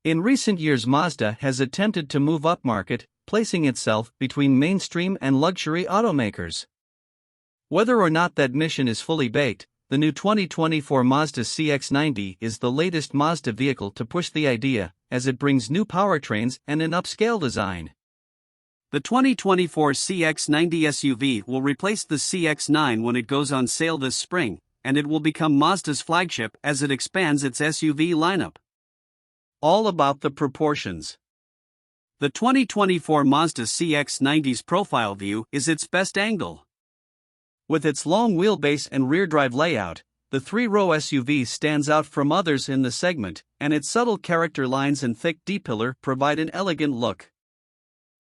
In recent years, Mazda has attempted to move upmarket, placing itself between mainstream and luxury automakers. Whether or not that mission is fully baked, the new 2024 Mazda CX-90 is the latest Mazda vehicle to push the idea, as it brings new powertrains and an upscale design. The 2024 CX-90 SUV will replace the CX-9 when it goes on sale this spring, and it will become Mazda's flagship as it expands its SUV lineup. All about the proportions. The 2024 Mazda CX-90's profile view is its best angle. With its long wheelbase and rear-drive layout, the three-row SUV stands out from others in the segment, and its subtle character lines and thick D-pillar provide an elegant look.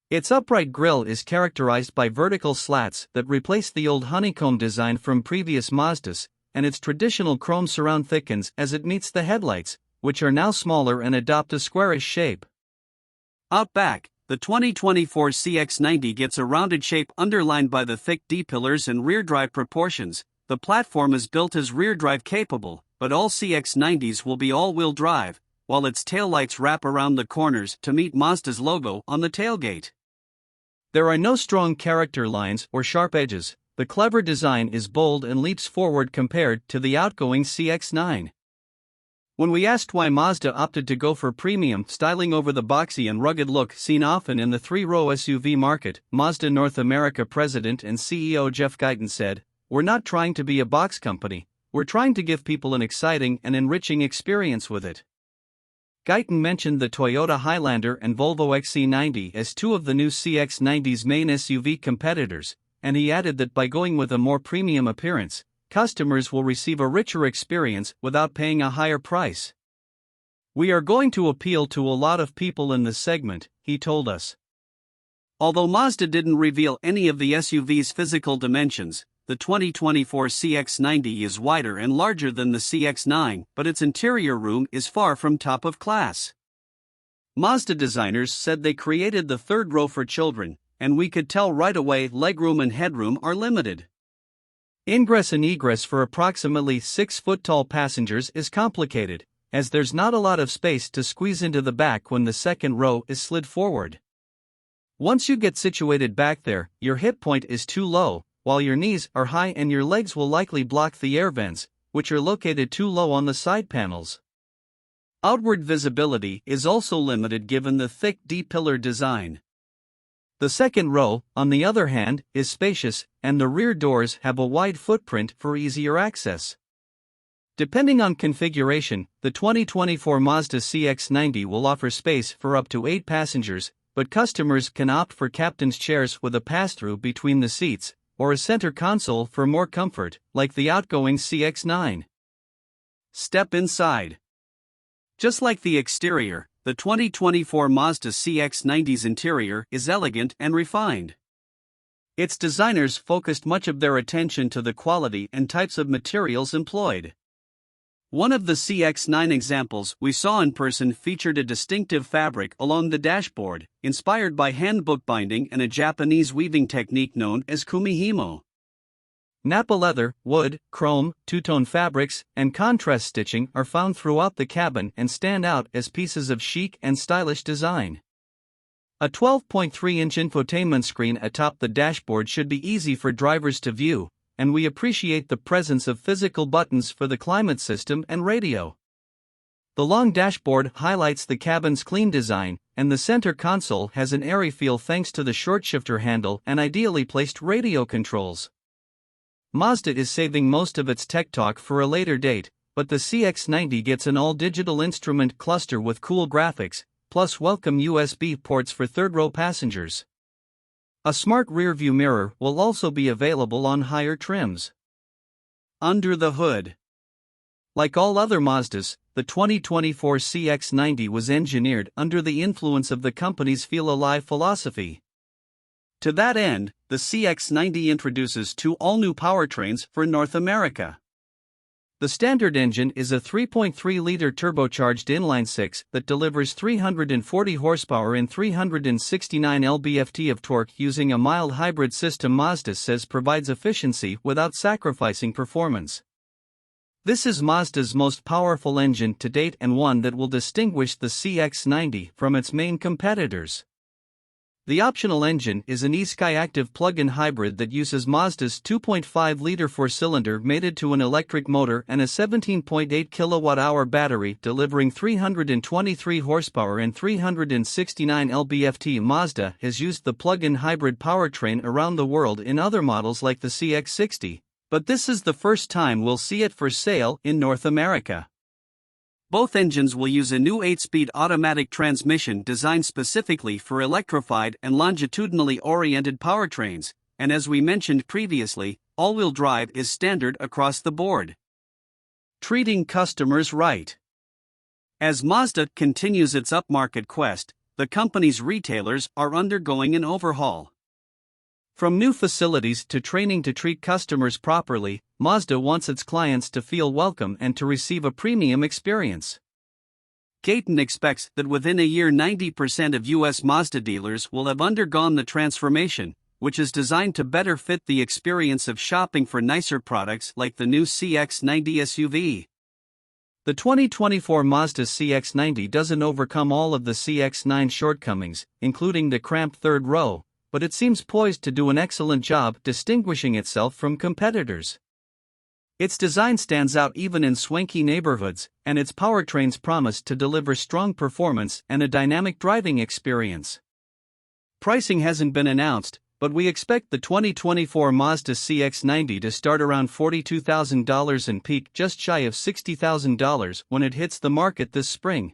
Its upright grille is characterized by vertical slats that replace the old honeycomb design from previous Mazdas, and its traditional chrome surround thickens as it meets the headlights, which are now smaller and adopt a squarish shape. Out back, the 2024 CX-90 gets a rounded shape underlined by the thick D-pillars and rear-drive proportions. The platform is built as rear-drive capable, but all CX-90s will be all-wheel drive, while its taillights wrap around the corners to meet Mazda's logo on the tailgate. There are no strong character lines or sharp edges. The clever design is bold and leaps forward compared to the outgoing CX-9. When we asked why Mazda opted to go for premium styling over the boxy and rugged look seen often in the three-row SUV market, Mazda North America President and CEO Jeff Guyton said, "We're not trying to be a box company, we're trying to give people an exciting and enriching experience with it." Guyton mentioned the Toyota Highlander and Volvo XC90 as two of the new CX-90's main SUV competitors, and he added that by going with a more premium appearance, customers will receive a richer experience without paying a higher price. "We are going to appeal to a lot of people in this segment," he told us. Although Mazda didn't reveal any of the SUV's physical dimensions, the 2024 CX-90 is wider and larger than the CX-9, but its interior room is far from top of class. Mazda designers said they created the third row for children, and we could tell right away legroom and headroom are limited. Ingress and egress for approximately 6-foot-tall passengers is complicated, as there's not a lot of space to squeeze into the back when the second row is slid forward. Once you get situated back there, your hip point is too low, while your knees are high and your legs will likely block the air vents, which are located too low on the side panels. Outward visibility is also limited given the thick D-pillar design. The second row, on the other hand, is spacious, and the rear doors have a wide footprint for easier access. Depending on configuration, the 2024 Mazda CX-90 will offer space for up to 8 passengers, but customers can opt for captain's chairs with a pass-through between the seats, or a center console for more comfort, like the outgoing CX-9. Step inside. Just like the exterior, the 2024 Mazda CX-90's interior is elegant and refined. Its designers focused much of their attention to the quality and types of materials employed. One of the CX-9 examples we saw in person featured a distinctive fabric along the dashboard, inspired by hand bookbinding and a Japanese weaving technique known as kumihimo. Nappa leather, wood, chrome, two-tone fabrics, and contrast stitching are found throughout the cabin and stand out as pieces of chic and stylish design. A 12.3-inch infotainment screen atop the dashboard should be easy for drivers to view, and we appreciate the presence of physical buttons for the climate system and radio. The long dashboard highlights the cabin's clean design, and the center console has an airy feel thanks to the short shifter handle and ideally placed radio controls. Mazda is saving most of its tech talk for a later date, but the CX-90 gets an all-digital instrument cluster with cool graphics, plus welcome USB ports for third-row passengers. A smart rear-view mirror will also be available on higher trims. Under the hood. Like all other Mazdas, the 2024 CX-90 was engineered under the influence of the company's Feel Alive philosophy. To that end, the CX-90 introduces 2 all-new powertrains for North America. The standard engine is a 3.3-liter turbocharged inline-6 that delivers 340 horsepower and 369 lb-ft of torque using a mild hybrid system Mazda says provides efficiency without sacrificing performance. This is Mazda'S most powerful engine to date and one that will distinguish the CX-90 from its main competitors. The optional engine is an eSkyActiv plug-in hybrid that uses Mazda'S 2.5-liter four-cylinder mated to an electric motor and a 17.8 kWh battery delivering 323 horsepower and 369 lb-ft. Mazda has used the plug-in hybrid powertrain around the world in other models like the CX-60, but this is the first time we'll see it for sale in North America. Both engines will use a new 8-speed automatic transmission designed specifically for electrified and longitudinally oriented powertrains, and as we mentioned previously, all-wheel drive is standard across the board. Treating customers right. As Mazda continues its upmarket quest, the company's retailers are undergoing an overhaul. From new facilities to training to treat customers properly, Mazda wants its clients to feel welcome and to receive a premium experience. Gaten expects that within a year 90% of U.S. Mazda dealers will have undergone the transformation, which is designed to better fit the experience of shopping for nicer products like the new CX-90 SUV. The 2024 Mazda CX-90 doesn't overcome all of the CX-9 shortcomings, including the cramped third row, but it seems poised to do an excellent job distinguishing itself from competitors. Its design stands out even in swanky neighborhoods, and its powertrains promise to deliver strong performance and a dynamic driving experience. Pricing hasn't been announced, but we expect the 2024 Mazda CX-90 to start around $42,000 and peak just shy of $60,000 when it hits the market this spring.